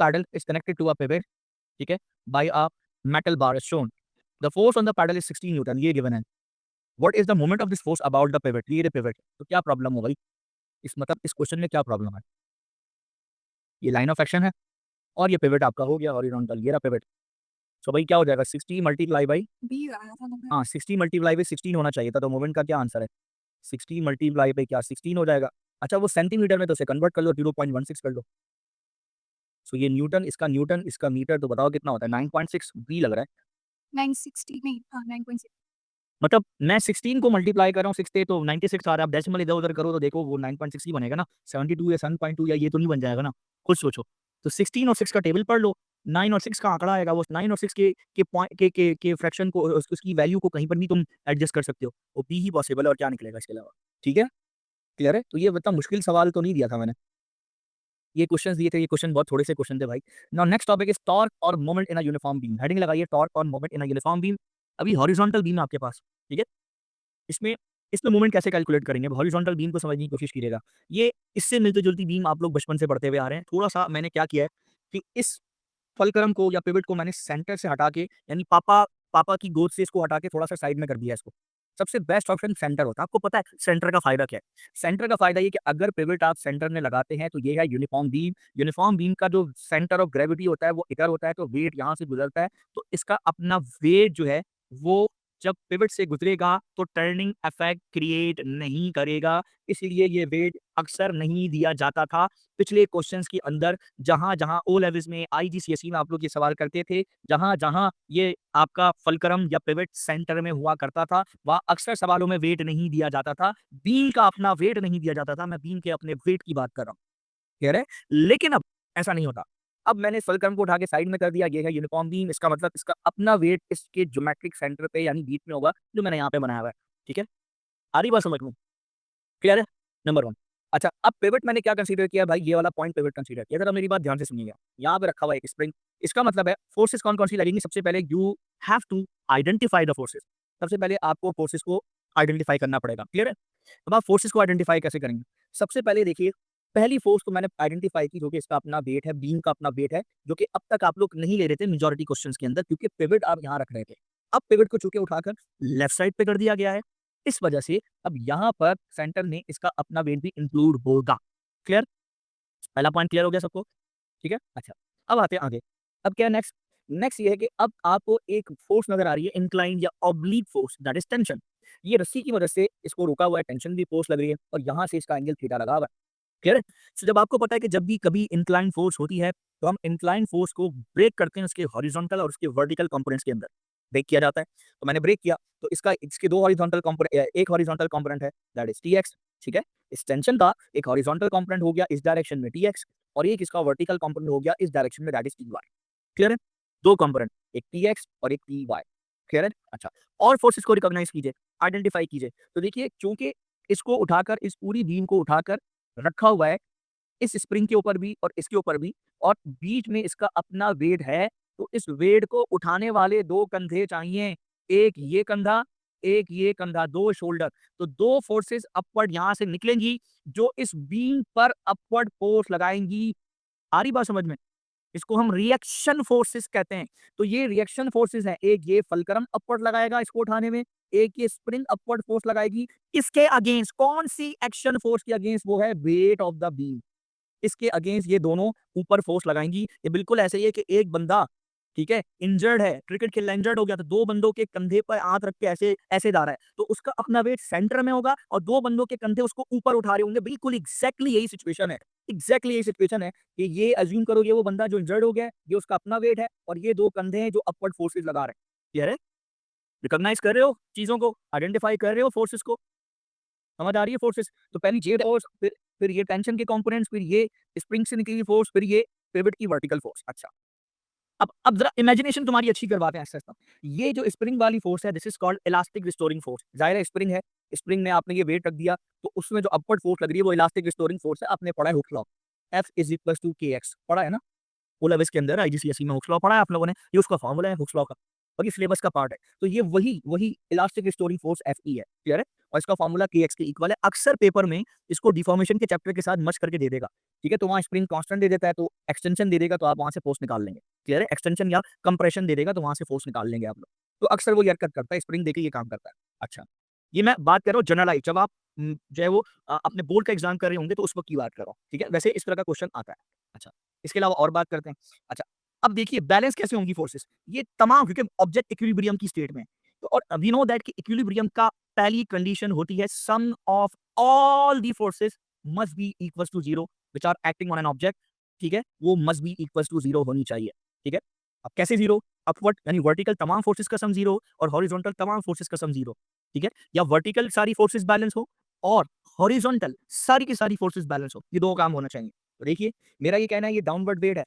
Pedal is connected to a pivot, ठीक है, by a metal bar is shown. The force on the pedal is 16 newton, ये given है। What is the moment of this force about the pivot, ये pivot, तो क्या problem हो गई? इस मतलब इस क्वेश्चन में क्या प्रॉब्लम है? ये लाइन ऑफ एक्शन है और ये पिवट आपका हो गया हॉरिजॉन्टल, ये रहा पिवट। सो भाई क्या हो जाएगा 60 मल्टीप्लाई बाई, हाँ 60 मल्टीप्लाई बाई 16 होना चाहिए था, तो मोमेंट का क्या आंसर है? 60 मल्टीप्लाई बाई क्या 16 हो जाएगा। अच्छा वो सेंटीमीटर में तो उसे कन्वर्ट कर लो, 0.16 कर लो। सो ये न्यूटन इसका मीटर, तो बताओ कितना होता है? 9.6 बी लग रहा है। 960 नहीं, हाँ 9.6। मतलब मैं 16 को मल्टीप्लाई कर रहा हूँ 6 से, तो 96 आ रहा है। आप डेसिमल इधर उधर करो तो देखो वो 9.6 ही बनेगा ना, 72 या 7.2 या ये तो नहीं बन जाएगा ना, खुद सोचो। तो 16 और 6 का टेबल पढ़ लो, 9 और 6 का आंकड़ा आएगा, वो 9 और 6 के पॉइंट के फ्रैक्शन को, उसकी वैल्यू को कहीं पर भी तुम एडजस्ट कर सकते हो, वो बी ही पॉसिबल है, और क्या निकलेगा इसके अलावा? ठीक है, क्लियर है? तो ये इतना मुश्किल सवाल तो नहीं दिया था मैंने, ये क्वेश्चंस दिए थे, ये क्वेश्चन बहुत थोड़े से क्वेश्चन थे भाई। Now next topic is torque और moment in a uniform beam. Heading लगाइए टॉर्क और moment in a uniform beam. अभी हॉरिजॉन्टल बीम है आपके पास, ठीक है, इसमें इसमें मोमेंट कैसे कैलकुलेट करेंगे? हॉरिजॉन्टल बीम को समझने की कोशिश कीजिएगा। ये इससे मिलती-जुलती बीम आप लोग बचपन से पढ़ते हुए आ रहे हैं। थोड़ा-सा मैंने क्या किया है कि इस फलक्रम को या पिवट को मैंने सेंटर से हटा के, यानी पापा पापा की गोद से इसको हटा के थोड़ा-सा साइड में कर दिया है इसको। सबसे बेस्ट ऑप्शन सेंटर होता है। आपको पता है सेंटर का फ़ायदा क्या है? सेंटर का फ़ायदा ये कि अगर पिवट आप सेंटर में लगाते हैं तो ये है यूनिफ़ॉर्म बीम। यूनिफ़ॉर्म बीम का जो सेंटर ऑफ ग्रेविटी होता है वो इधर होता है, तो वेट यहाँ से गुज़रता है। तो इसका अपना वेट जो है वो जब पिवट से गुज़रेगा तो टर्निंग इफ़ेक्ट क्रिएट नहीं करेगा। इसलिए ये वेट अक्सर नहीं दिया जाता था। पिछले क्वेश्चंस के अंदर जहाँ-जहाँ ओ लेवल्स में, आईजीसीएसई में आप लोग ये सवाल करते थे, जहाँ-जहाँ ये आपका फुलक्रम या पिवट सेंटर में हुआ करता था, वहाँ अक्सर सवालों में वेट नहीं दिया जाता था। बीम का अपना वेट नहीं दिया जाता था। मैं बीम के अपने वेट की बात कर रहा हूँ। क्लियर है? लेकिन अब ऐसा नहीं होता। अब मैंने फुलक्रम को उठा के साइड में कर दिया, ये है यूनिफ़ॉर्म बीम। इसका मतलब इसका अपना वेट इसके ज्योमेट्रिक सेंटर पे यानी बीच में होगा, जो मैंने यहाँ पे बनाया हुआ है। ठीक है? आ रही बात समझ में? क्लियर है? नंबर 1। अच्छा, अब पिवट मैंने क्या कंसीडर किया भाई, ये वाला पॉइंट पिवट कंसीडर किया। ज़रा मेरी बात ध्यान से सुनिएगा। यहाँ पे रखा हुआ है एक स्प्रिंग, इसका मतलब है फोर्सेस कौन-कौन सी लगेंगी। सबसे पहले you have to identify the forces. सबसे पहले आपको फोर्सेस को आइडेंटिफाई करना पड़ेगा। क्लियर है? अब आप फोर्सेस को आइडेंटिफाई कैसे करेंगे? सबसे पहले देखिए, पहली फोर्स को मैंने आइडेंटिफाई की, जो कि इसका अपना वेट है, बीम का अपना वेट है, जो कि अब तक आप लोग नहीं ले रहे थे मेजॉरिटी क्वेश्चंस के अंदर, क्योंकि पिवट आप यहाँ रख रहे थे। अब पिवट को चूँकि उठाकर लेफ्ट साइड पे कर दिया गया है, इस वजह से अब यहाँ पर सेंटर में इसका अपना वेट भी इंक्लूड होगा। क्लियर? पहला पॉइंट क्लियर हो गया सबको? ठीक है? अच्छा, अब आते हैं आगे। अब क्या है नेक्स्ट? नेक्स्ट ये है कि अब आपको एक फोर्स नज़र आ रही है, इंक्लाइन या oblique force, that is tension. ये रस्सी की मदद से इसको रोका हुआ है, टेंशन भी फोर्स लग रही है और यहाँ से इसका एंगल थीटा लगा हुआ है। क्लियर है? सो जब आपको पता है कि जब भी कभी इंक्लाइन फोर्स होती है, तो हम इंक्लाइन फोर्स को ब्रेक करते हैं उसके हॉरिजॉन्टल और उसके वर्टिकल कंपोनेंट्स के अंदर। ब्रेक किया जाता है। तो मैंने ब्रेक किया, तो इसका इसके 2 हॉरिजॉन्टल एक हॉरिजॉन्टल कंपोनेंट है, दैट इज़ टीएक्स, ठीक है? इस टेंशन का एक हॉरिजॉन्टल कंपोनेंट हो गया इस डायरेक्शन में टीएक्स और एक इसका वर्टिकल कंपोनेंट हो गया इस डायरेक्शन में, दैट इज़ टीवाई। क्लियर है? 2 कंपोनेंट, एक टीएक्स और एक टीवाई। क्लियर है? अच्छा, और फोर्सेस को रिकॉग्नाइज़ कीजिए, आइडेंटिफाई कीजिए। तो देखिए, चूँकि इसको उठाकर, इस पूरी बीम को उठाकर रखा हुआ है इस स्प्रिंग के ऊपर भी और इसके ऊपर भी, और बीच में इसका अपना वेट है, तो इस वेट को उठाने वाले 2 कंधे चाहिए। एक ये कंधा, 2 शोल्डर। तो 2 फोर्सेस अपवर्ड यहाँ से निकलेंगी, जो इस बीम पर अपवर्ड फोर्स लगाएँगी। आ रही बात समझ में? इसको हम रिएक्शन फोर्सेस कहते हैं। तो ये रिएक्शन फोर्सेस हैं, एक ये फलक्रम अपवर्ड लगाएगा इसको उठाने में, एक ये स्प्रिंग अपवर्ड फोर्स लगाएगी। इसके अगेंस्ट कौन-सी एक्शन फोर्स के अगेंस्ट? वो है वेट ऑफ द बीम। इसके अगेंस्ट ये दोनों ऊपर फोर्स लगाएँगी। ये बिल्कुल ऐसे ही है कि एक बंदा, ठीक है, इंजर्ड है, क्रिकेट खेल रहा है, इंजर्ड हो गया, तो 2 बंदों के कंधे पर हाथ रख के ऐसे ऐसे जा रहा है, तो उसका अपना वेट सेंटर में होगा और 2 बंदों के कंधे उसको ऊपर उठा रहे होंगे। बिल्कुल एग्ज़ैक्टली यही सिचुएशन है। एग्ज़ैक्टली यही सिचुएशन है कि ये अज़्यूम करो, ये वो बंदा जो इंजर्ड हो गया है, ये उसका अपना वेट है और ये 2 कंधे हैं जो अपवर्ड फोर्सेस लगा रहे हैं। क्लियर है? रिकॉग्नाइज़ कर रहे हो चीज़ों को? आइडेंटिफाई कर रहे हो फोर्सेस को? समझ आ रही है फोर्सेस? तो पहली जे फोर्स, फिर ये टेंशन के कंपोनेंट्स, फिर ये स्प्रिंग से निकली हुई फोर्स, फिर ये पिवट की वर्टिकल फोर्स। अच्छा, अब ज़रा इमेजिनेशन तुम्हारी अच्छी करवाते हैं ऐसा-ऐसा। ये जो स्प्रिंग वाली फोर्स है, this is called elastic restoring force. ज़ाहिर है स्प्रिंग है, स्प्रिंग में आपने ये वेट रख दिया, तो उसमें जो अपवर्ड फोर्स लग रही है वो इलास्टिक रिस्टोरिंग फोर्स है। आपने पढ़ा है Hooke's law, F is equals to kx, पढ़ा है ना? ओ लेवल्स के अंदर आईजीसीएसई में हुक्स लॉ पढ़ा है आप लोगों ने, ये उसका फॉर्मूला है हुक्स लॉ का। और ये सिलेबस का पार्ट है। तो ये वही इलास्टिक रिस्टोरिंग फोर्स Fe है, क्लियर है? और इसका फॉर्मूला Kx के इक्वल है। अक्सर पेपर में इसको डिफॉर्मेशन के चैप्टर के साथ मर्ज करके दे देगा, ठीक है? तो वहाँ स्प्रिंग कांस्टेंट दे देता है, तो एक्सटेंशन दे देगा, तो आप वहाँ से फोर्स निकाल लेंगे, क्लियर है? एक्सटेंशन या कंप्रेशन दे देगा, तो वहाँ से फोर्स निकाल लेंगे आप लोग। तो अक्सर वो ये हरकत करता है, स्प्रिंग देके ये काम करता है। अच्छा, ये मैं बात कर रहा हूँ जनरलाइज़, जब आप जो है वो अपने बोर्ड का एग्ज़ाम कर रहे होंगे, तो उस वक़्त की बात कर रहा हूँ, ठीक है? वैसे इस तरह का क्वेश्चन आता है। अच्छा, इसके अलावा और बात करते हैं। अच्छा, अब देखिए बैलेंस कैसे होंगी फोर्सेस? ये तमाम, क्योंकि ऑब्जेक्ट इक्विलिब्रियम की स्टेट में है। तो और वी नो दैट कि इक्विलिब्रियम का पहली कंडीशन होती है sum of all the forces must be equals to 0 which are acting on an object, ठीक है? वो मस्ट बी इक्वल्स टू 0 होनी चाहिए, ठीक है? अब कैसे 0? अपवर्ड यानी वर्टिकल तमाम फोर्सेस का सम 0 और हॉरिजॉन्टल तमाम फोर्सेस का सम 0, ठीक है? या वर्टिकल सारी फोर्सेस बैलेंस हो और हॉरिजॉन्टल सारी की सारी फोर्सेस बैलेंस हो। ये 2 काम होना चाहिए। तो देखिए, मेरा ये कहना है ये डाउनवर्ड वेट है,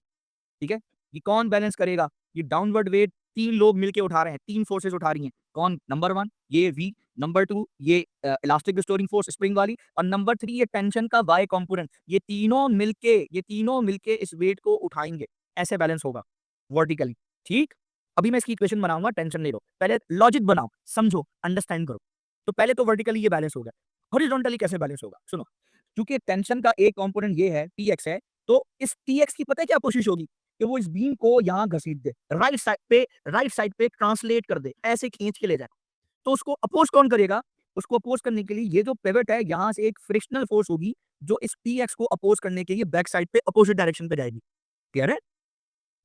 ठीक है? ये कौन बैलेंस करेगा? ये डाउनवर्ड वेट 3 लोग मिलके उठा रहे हैं, 3 फोर्सेस उठा रही हैं। कौन? नंबर 1 ये V, नंबर 2 ये इलास्टिक रिस्टोरिंग फोर्स स्प्रिंग वाली, और नंबर 3 ये टेंशन का Y कंपोनेंट। ये तीनों मिलके इस वेट को उठाएँगे। ऐसे बैलेंस होगा वर्टिकली, ठीक? अभी मैं इसकी इक्वेशन बनाऊँगा, टेंशन नहीं लो। पहले लॉजिक बनाओ, समझो, अंडरस्टैंड करो। तो पहले तो वर्टिकली ये बैलेंस हो गया। हॉरिजॉन्टली कैसे बैलेंस होगा? सुनो, क्योंकि टेंशन का एक कंपोनेंट ये है, Tx है, तो इस Tx की पता है क्या कोशिश होगी? कि वो इस बीम को यहाँ घसीट दे, राइट साइड पे ट्रांसलेट कर दे, ऐसे खींच के ले जाए। तो उसको अपोज़ कौन करेगा? उसको अपोज़ करने के लिए ये जो पिवट है, यहाँ से एक फ्रिक्शनल फोर्स होगी, जो इस Tx को अपोज़ करने के लिए बैक साइड पे अपोज़िट डायरेक्शन पे जाएगी। क्लियर है?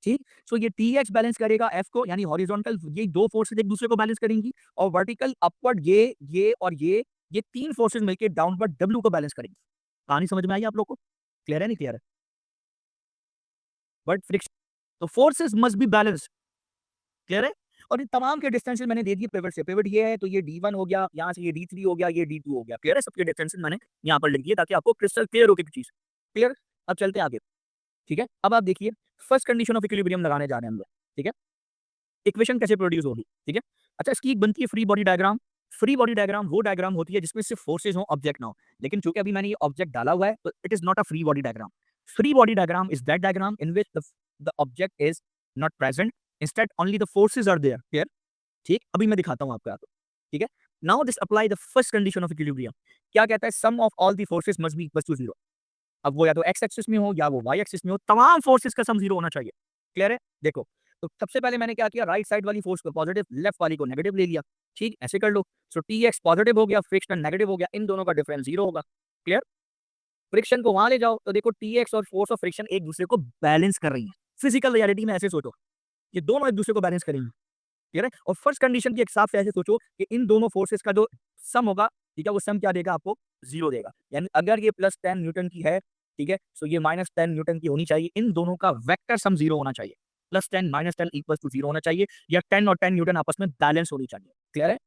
ठीक? सो ये Tx बैलेंस करेगा F को, यानी हॉरिजॉन्टल ये 2 फोर्सेस एक-दूसरे को बैलेंस करेंगी, और वर्टिकल अपवर्ड ये और ये 3 फोर्सेस मिलके डाउनवर्ड W को बैलेंस करेंगी। कहानी समझ में आई आप लोग को? क्लियर है, नहीं क्लियर है? बट फ्रिक्शन, तो forces must be balanced, clear है? और इन तमाम के डिस्टेंसेस मैंने दे दिए पिवट से। पिवट ये है, तो ये D1 हो गया, यहाँ से ये D3 हो गया, ये D2 हो गया। क्लियर है? सबके डिस्टेंसेस मैंने यहाँ पर लिख दिए, ताकि आपको क्रिस्टल क्लियर हो कोई चीज़। क्लियर? अब चलते हैं आगे, ठीक है? अब आप देखिए, फर्स्ट कंडीशन ऑफ इक्विलिब्रियम लगाने जा रहे हैं हम लोग, ठीक है? इक्वेशन कैसे प्रोड्यूस होगी, ठीक है? अच्छा, इसकी एक बनती है free body diagram. Free body diagram वो डायग्राम होती है जिसमें सिर्फ फोर्सेस हो, ऑब्जेक्ट ना हो। लेकिन चूंकि अभी मैंने ये ऑब्जेक्ट डाला हुआ है, तो it is not a free body diagram. Free body diagram is that diagram in which the object is not present, instead only the forces are there. Clear? ठीक, अभी मैं दिखाता हूँ आपको, ठीक है? Now this apply the first condition of equilibrium. क्या कहता है? Sum of all the forces must be equal to 0। अब वो या तो एक्स एक्सिस में हो या वो वाई एक्सिस में हो, तमाम फोर्सेस का सम 0 होना चाहिए। क्लियर है? देखो, तो सबसे पहले मैंने क्या किया, राइट साइड वाली फोर्स को पॉजिटिव, लेफ्ट वाली को नेगेटिव ले लिया। ठीक, ऐसे कर लो। सो Tx पॉजिटिव हो गया, फ्रिक्शन नेगेटिव हो गया, इन दोनों का डिफरेंस 0 होगा। क्लियर? फ्रिक्शन को वहां ले जाओ, तो देखो Tx और फोर्स ऑफ फ्रिक्शन एक दूसरे को बैलेंस कर रही है। फिजिकल रियलिटी में ऐसे सोचो, ये दोनों एक दूसरे को बैलेंस करेंगे। क्लियर है? और फर्स्ट कंडीशन के हिसाब से ऐसे सोचो कि इन दोनों फोर्सेस का जो सम होगा, ठीक है, वो सम क्या देगा आपको? 0 देगा। यानी अगर ये +10 न्यूटन की है, ठीक है, सो ये -10 न्यूटन की होनी चाहिए। इन दोनों का वेक्टर सम 0 होना चाहिए। +10 -10 इक्वल्स टू 0 होना चाहिए, या 10 और 10 न्यूटन आपस में बैलेंस होनी चाहिए। क्लियर है?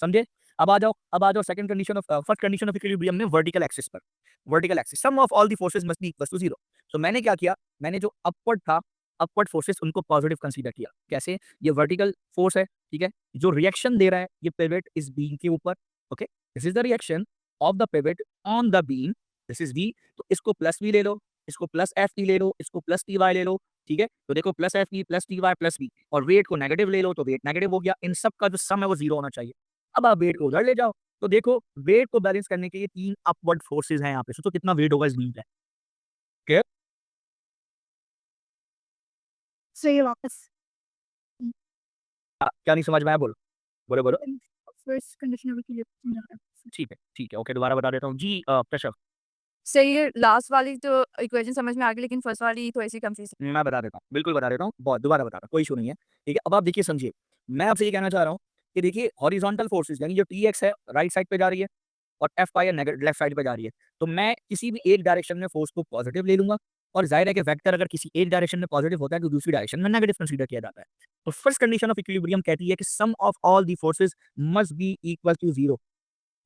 समझे? अब आ जाओ second condition of first condition of equilibrium में वर्टिकल एक्सिस पर। Vertical axis, sum of all the forces must be equal to 0। So मैंने क्या किया? मैंने जो अपवर्ड था, अपवर्ड फोर्सेस उनको पॉजिटिव कंसीडर किया। कैसे? ये वर्टिकल फोर्स है, ठीक है? जो रिएक्शन दे रहा है ये पिवट इस बीम के ऊपर, okay? This is the reaction of the pivot on the beam, this is V। तो इसको प्लस V ले लो, इसको प्लस FT ले लो, इसको प्लस TY ले लो, ठीक है? तो देखो plus FT plus TY plus V, और वेट को नेगेटिव ले लो, तो वेट नेगेटिव हो गया। इन सब का जो सम है वो 0 होना चाहिए। अब आप वेट को उधर ले जाओ, तो देखो वेट को बैलेंस करने के लिए 3 अपवर्ड फोर्सेस हैं यहाँ पे। सोचो कितना वेट होगा इस बीम पे। क्लियर? सही है वापस। क्या नहीं समझ में आया? बोलो, बोलो, बोलो। First condition of equilibrium। ठीक है, ओके, दोबारा बता देता हूँ जी। प्रेशर, सही है, लास्ट वाली तो इक्वेशन समझ में आ गई, लेकिन फर्स्ट वाली थोड़ी सी कंफ्यूज है। मैं बता देता हूँ, बिल्कुल बता देता हूँ, बहुत दोबारा बता रहा हूँ, कोई इशू नहीं है। ठीक है, अब आप देखिए, समझिए, मैं आपसे ये कहना चाह रहा हूँ कि देखिए हॉरिजॉन्टल फोर्सेस यानी जो Tx है राइट साइड पे जा रही है, और Fy है लेफ्ट साइड पे जा रही है। तो मैं किसी भी एक डायरेक्शन में फोर्स को पॉजिटिव ले लूंगा, और जाहिर है कि वेक्टर अगर किसी एक डायरेक्शन में पॉजिटिव होता है तो दूसरी डायरेक्शन में नेगेटिव कंसीडर किया जाता है। तो फर्स्ट कंडीशन ऑफ इक्विलिब्रियम कहती है कि sum of all the forces must be equal to 0।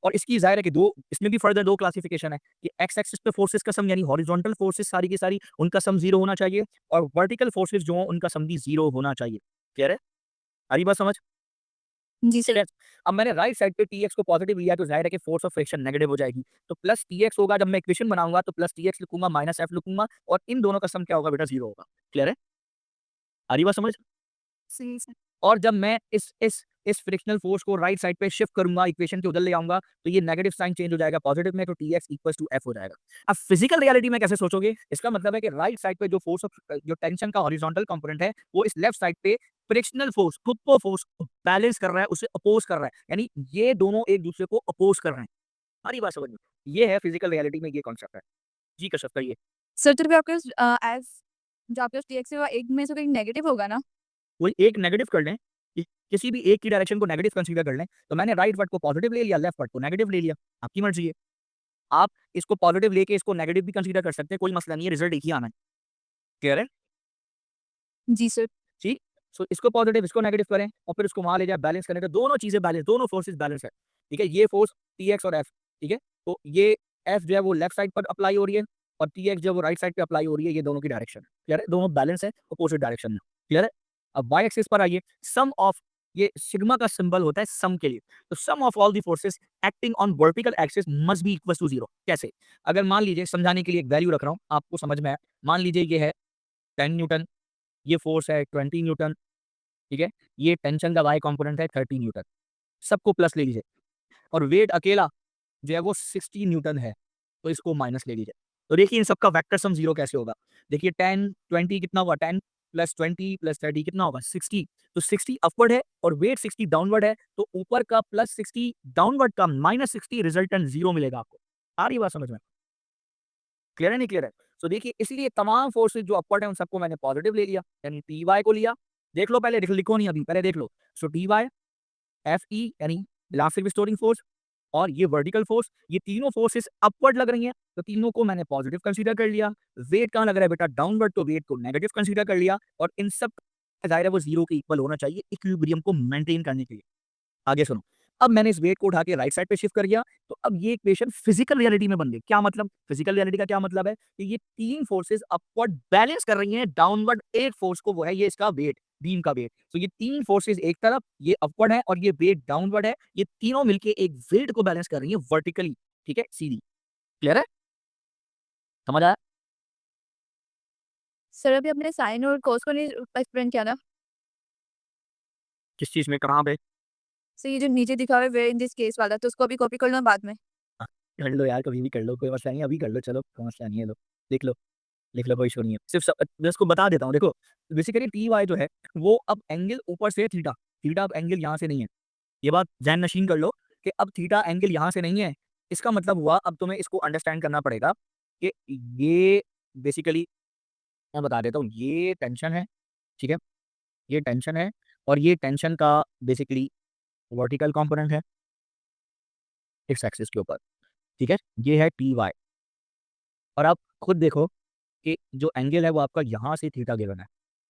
और इसकी ज़ाहिर है कि दो, इसमें भी फर्दर 2 क्लासिफिकेशन है कि एक्स एक्सिस पे फोर्सेस का सम यानी हॉरिजॉन्टल फोर्सेस सारी की सारी उनका सम 0 होना चाहिए, और वर्टिकल फोर्सेस जो हो उनका सम भी 0 होना चाहिए। क्लियर है? आ रही बात समझ? जी सर। Yes। अब मैंने राइट साइड पे Tx को पॉजिटिव लिया, तो जाहिर है कि फोर्स ऑफ फ्रिक्शन नेगेटिव हो जाएगी। तो प्लस Tx होगा, जब मैं इक्वेशन बनाऊंगा तो प्लस Tx लिखूंगा, माइनस F लिखूंगा, और इन दोनों का सम क्या होगा बेटा? 0 होगा। क्लियर है? आ रही बात समझ? सही है सर। और जब मैं इस फ्रिक्शनल फोर्स को राइट साइड पे शिफ्ट करूंगा, इक्वेशन के उधर ले आऊंगा, तो ये नेगेटिव साइन चेंज हो जाएगा पॉजिटिव में, तो Tx इक्वल्स टू F हो जाएगा। अब फिजिकल रियलिटी में कैसे सोचोगे? इसका मतलब है कि राइट साइड पे जो फोर्स ऑफ जो टेंशन का हॉरिजॉन्टल कंपोनेंट है, वो इस लेफ्ट साइड पे फ्रिक्शनल फोर्स, खुद को फोर्स बैलेंस कर रहा है, उसे अपोज कर रहा है, यानी ये दोनों एक दूसरे को अपोज कर रहे हैं। सारी बात समझ में, ये है फिजिकल रियलिटी में ये कॉन्सेप्ट है। जी कश्यप करिए। सर तो भी आपके एज जो आपके टीएक्स है एक में से कोई नेगेटिव होगा ना? कोई एक नेगेटिव कर लें, किसी भी एक की डायरेक्शन को नेगेटिव कंसीडर कर लें, तो मैंने राइट वर्ड को पॉजिटिव ले लिया, लेफ्ट वर्ड को नेगेटिव ले लिया, आपकी मर्जी है। आप इसको पॉजिटिव लेके इसको नेगेटिव भी कंसीडर कर सकते हैं, कोई मसला नहीं है, रिजल्ट एक ही आना है। क्लियर है? जी सर। जी। सो इसको पॉजिटिव इसको नेगेटिव करें और फिर उसको वहां ले जाए बैलेंस करने, तो दोनों चीजें बैलेंस, दोनों फोर्सेस बैलेंस है। ठीक है, ये फोर्स Tx और F, ठीक है, तो ये F जो है वो लेफ्ट साइड पर अप्लाई हो रही है और Tx जो है वो राइट साइड पे अप्लाई हो रही है, ये दोनों की डायरेक्शन है। क्लियर है? दोनों बैलेंस है, अपोजिट डायरेक्शन में। क्लियर है? अब y एक्सिस पर आइए, सम ऑफ, ये सिग्मा का सिंबल होता है सम के लिए, तो sum of all the forces acting on vertical axis must be equal to 0। कैसे? अगर मान लीजिए, समझाने के लिए एक वैल्यू रख रहा हूं, आपको समझ में आए, मान लीजिए ये है 10 न्यूटन, ये फोर्स है 20 न्यूटन, ठीक है, ये टेंशन का वाई कंपोनेंट है 30 न्यूटन, सबको प्लस ले लीजिए, और वेट अकेला जो है वो 60 न्यूटन है, तो इसको माइनस ले लीजिए। तो देखिए इन सबका वेक्टर सम 0 कैसे होगा? देखिए 10 20 कितना होगा? 10 प्लस 20 प्लस 30 कितना होगा? 60। तो 60 अपवर्ड है और वेट 60 डाउनवर्ड है, तो ऊपर का प्लस 60, डाउनवर्ड का माइनस 60, रिजल्टेंट 0 मिलेगा आपको। आ रही बात समझ में? क्लियर है नहीं क्लियर है? सो देखिए, इसलिए तमाम फोर्सेज जो अपवर्ड है उन सबको मैंने पॉजिटिव ले लिया, यानी टी वाई को लिया। देख लो, पहले लिखो नहीं अभी, पहले देख लो। सो टी वाई एफ ई यानी इलास्टिक रिस्टोरिंग फोर्स, और ये वर्टिकल फोर्स, ये तीनों फोर्सेस अपवर्ड लग रही हैं, तो तीनों को मैंने पॉजिटिव कंसीडर कर लिया। वेट कहाँ लग रहा है बेटा? डाउनवर्ड, तो वेट को नेगेटिव कंसीडर कर लिया, और इन सब जाहिर है वो 0 के इक्वल होना चाहिए इक्विलिब्रियम को मेंटेन करने के लिए। आगे सुनो, अब मैंने इस वेट को उठा के राइट साइड पे शिफ्ट कर दिया, तो अब ये इक्वेशन फिजिकल रियलिटी में बन गई। क्या मतलब? फिजिकल रियलिटी का क्या मतलब है कि ये तीन फोर्सेस अपवर्ड बैलेंस कर रही हैं डाउनवर्ड एक फोर्स को, वो है ये इसका वेट, बीम का वेट। तो ये तीन फोर्सेस एक तरफ, ये अपवर्ड है और ये वेट डाउनवर्ड है, ये तीनों मिलके एक वेट को बैलेंस कर रही है वर्टिकली। ठीक है, सीधी। क्लियर है? समझ आया? सर अभी अपने साइन और कोस को नहीं एक्सप्लेन किया ना? किस चीज में, कहाँ पे? सर ये जो नीचे दिखा हुआ है वेयर इन दिस केस वाला, तो उसको अभी कॉपी कर लो बाद में। हाँ, कर लो यार, कभी भी कर लो, कोई मसला नहीं है, अभी कर लो, चलो कोई मसला नहीं है, लो देख लो, लिख लो, कोई इशू नहीं है। सिर्फ मैं इसको बता देता हूँ, देखो बेसिकली टी वाई जो है वो अब एंगल ऊपर से थीटा, थीटा अब एंगल यहाँ से नहीं है, ये बात जहन नशीन कर लो कि अब थीटा एंगल यहाँ से नहीं है। इसका मतलब हुआ, अब तुम्हें इसको अंडरस्टैंड करना पड़ेगा कि ये बेसिकली, मैं बता देता हूँ, ये टेंशन है, ठीक है, ये टेंशन है, और ये टेंशन का बेसिकली वर्टिकल कंपोनेंट है इस एक्सिस के ऊपर, ठीक है, ये है टी वाई। और आप खुद देखो कि जो एंगल है वो आपका यहाँ से थीटा गिवन है,